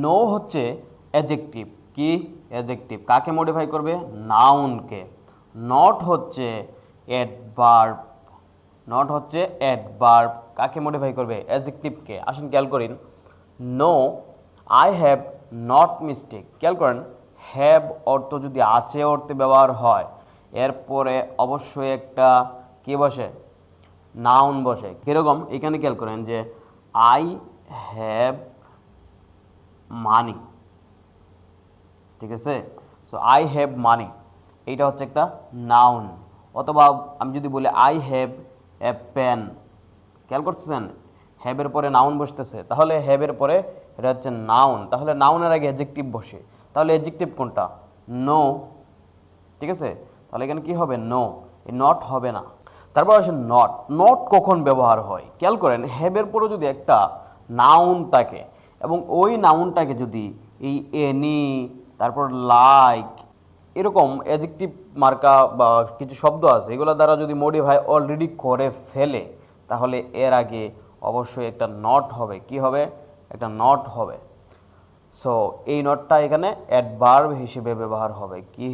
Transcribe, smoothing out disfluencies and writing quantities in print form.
No হচ্ছে adjective. কি adjective? কাকে মডিফাই করবে? নাউনকে। নট হচ্ছে অ্যাডভার্ব। নট হচ্ছে অ্যাডভার্ব। কাকে মডিফাই করবে? অ্যাডজেক্টিভকে। আসুন খেয়াল করেন, no I have not mistake. খেয়াল করেন, হ্যাভ অর্থ যদি আছে অর্থে ব্যবহার হয়, এরপরে অবশ্যই একটা কি বসে? নাউন বসে। কীরকম? এখানে খেয়াল করেন যে আই হ্যাভ মানি, ঠিক আছে? সো আই হ্যাভ মানি, এইটা হচ্ছে একটা নাউন। অথবা আমি যদি বলি আই হ্যাভ এ পেন, খেয়াল করতেছেন হ্যাভের পরে নাউন বসতেছে, তাহলে হ্যাভের পরে এটা হচ্ছে নাউন, তাহলে নাউনের আগে অ্যাডজেক্টিভ বসে, তাহলে অ্যাডজেক্টিভ কোনটা? নো, ঠিক আছে? তাহলে এখানে কি হবে? নো, এই নট হবে না। তারপর আসে নট। নট কখন ব্যবহার হয়? খেয়াল করেন, হ্যাভের পরে যদি একটা নাউন থাকে এবং ওই নাউনটাকে যদি এই এনি, তারপর লাইক, এরকম অ্যাডজেক্টিভ মার্কা বা কিছু শব্দ আছে, এগুলো দ্বারা যদি মডিফাই অলরেডি করে ফেলে, তাহলে এর আগে অবশ্যই একটা নট হবে। কি হবে? একটা নট হবে। সো এই নটটা এখানে অ্যাডভার্ব হিসেবে ব্যবহার হবে। কি